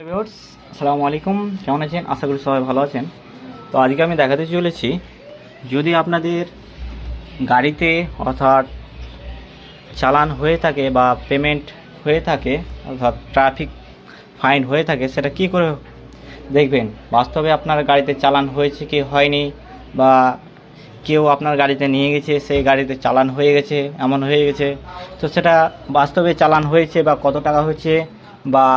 Viewers, আসসালামু আলাইকুম। কেমন আছেন? আশা করি সবাই ভালো আছেন। তো আজকে আমি দেখাতে চলেছি, যদি আপনাদের গাড়িতে অর্থাৎ চালান হয়ে থাকে বা পেমেন্ট হয়ে থাকে অর্থাৎ ট্রাফিক ফাইন হয়ে থাকে, সেটা কি করে দেখবেন বাস্তবে আপনার গাড়িতে চালান হয়েছে কি হয়নি, বা কেউ আপনার গাড়িতে নিয়ে গেছে, সেই গাড়িতে চালান হয়ে গেছে, এমন হয়ে গেছে। তো সেটা বাস্তবে চালান হয়েছে বা কত টাকা হয়েছে বা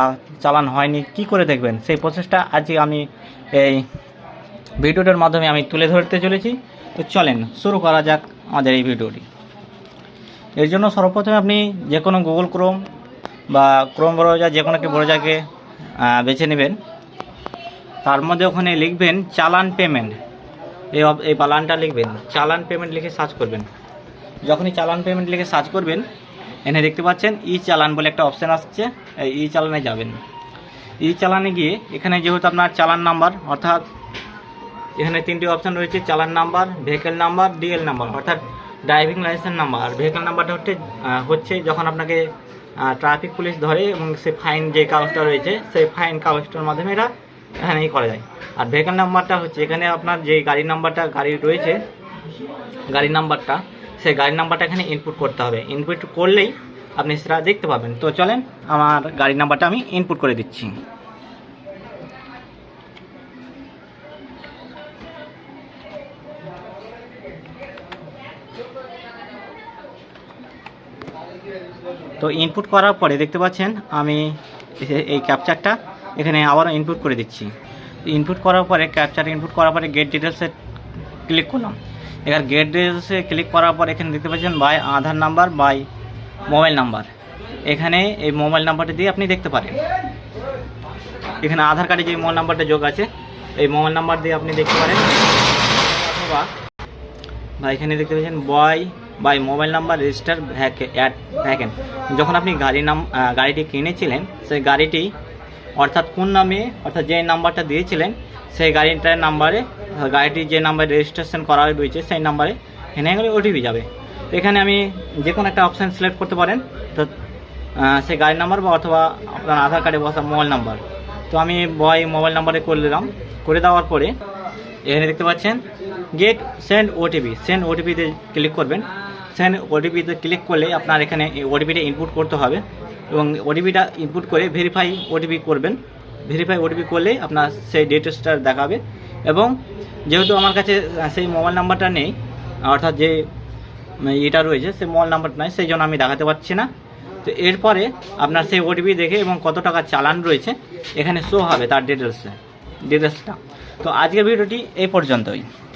চালান হয়নি, কি করে দেখবেন, সেই প্রসেসটা আজকে আমি এই ভিডিওটার মাধ্যমে আমি তুলে ধরতে চলেছি। তো চলেন শুরু করা যাক আমাদের এই ভিডিওটি। এর জন্য সর্বপ্রথমে আপনি যে কোনো গুগল ক্রোম বা ক্রোম ব্রাউজার, যে কোনো একটি ব্রাউজারকে বেছে নেবেন। তার মধ্যে ওখানে লিখবেন চালান পেমেন্ট, এই বালানটা লিখবেন, চালান পেমেন্ট লিখে সার্চ করবেন। যখনই চালান পেমেন্ট লিখে সার্চ করবেন, এখানে দেখতে পাচ্ছেন ই চালান বলে একটা অপশান আসছে। এই ই চালানে যাবেন। ই চালানে গিয়ে এখানে যেহেতু আপনার চালান নাম্বার, অর্থাৎ এখানে তিনটি অপশান রয়েছে, চালান number, vehicle number, DL number, অর্থাৎ ড্রাইভিং লাইসেন্স নাম্বার। আর ভেহিকেল নাম্বারটা হচ্ছে যখন আপনাকে ট্রাফিক পুলিশ ধরে এবং সে ফাইন যে কাগজটা রয়েছে, সেই ফাইন কাগজটার মাধ্যমে এটা এখানেই করা যায়। আর ভেহিকেল নাম্বারটা হচ্ছে এখানে আপনার যে গাড়ির নাম্বারটা গাড়ি রয়েছে, গাড়ির নাম্বারটা, সেই গাড়ির নাম্বারটা এখানে ইনপুট করতে হবে। ইনপুট করলেই আপনি সেটা দেখতে পাবেন। তো চলেন আমার গাড়ির নাম্বারটা আমি ইনপুট করে দিচ্ছি। তো ইনপুট করার পরে দেখতে পাচ্ছেন আমি এই ক্যাপচারটা এখানে আবার ইনপুট করে দিচ্ছি। ইনপুট করার পরে ক্যাপচার ইনপুট করার পরে গেট ডিটেলসে ক্লিক করলাম। এবার গেট ডিটেলসে ক্লিক করার পর এখানে দেখতে পাচ্ছেন by Aadhaar number, by mobile number. এখানে এই মোবাইল নাম্বারটা দিয়ে আপনি দেখতে পারেন। এখানে আধার কার্ডে যে মোবাইল নাম্বারটা যোগ আছে, এই মোবাইল নাম্বার দিয়ে আপনি দেখতে পারেন। অথবা বা এখানে দেখতে পাচ্ছেন by mobile number register vacant. যখন আপনি গাড়িটি কিনেছিলেন, সেই গাড়িটি অর্থাৎ কোন নামে, অর্থাৎ যে নাম্বারটা দিয়েছিলেন সেই গাড়িটার নাম্বারে, গাড়িটি যে নাম্বারে রেজিস্ট্রেশন করা রয়েছে সেই নাম্বারে এখানে গেলে ওটিপি যাবে। তো এখানে আমি যে কোনো একটা অপশান সিলেক্ট করতে পারেন, তো সেই গাড়ির নাম্বার বা অথবা আপনার আধার কার্ডে বসা মোবাইল নাম্বার। তো আমি মোবাইল নাম্বারে করে দিলাম। করে দেওয়ার পরে এখানে দেখতে পাচ্ছেন গেট সেন্ড ওটিপিতে ক্লিক করবেন। সেন্ড ওটিপিতে ক্লিক করলে আপনার এখানে ওটিপিটা ইনপুট করতে হবে এবং ওটিপিটা ইনপুট করে ভেরিফাই ওটিপি করবেন। ভেরিফাই ওটিপি করলে আপনার সেই ডিটেলসটা দেখাবে। এবং যেহেতু আমার কাছে সেই মোবাইল নাম্বারটা নেই, অর্থাৎ যে এটা রয়েছে সেই মোবাইল নাম্বারটা নয়, সেই জন্য আমি দেখাতে পারছি না। তো এরপরে আপনার সেই ওটিপি দেখে এবং কত টাকা চালান রয়েছে এখানে শো হবে তার ডিটেলসটা। তো আজকের ভিডিওটি এই পর্যন্তই।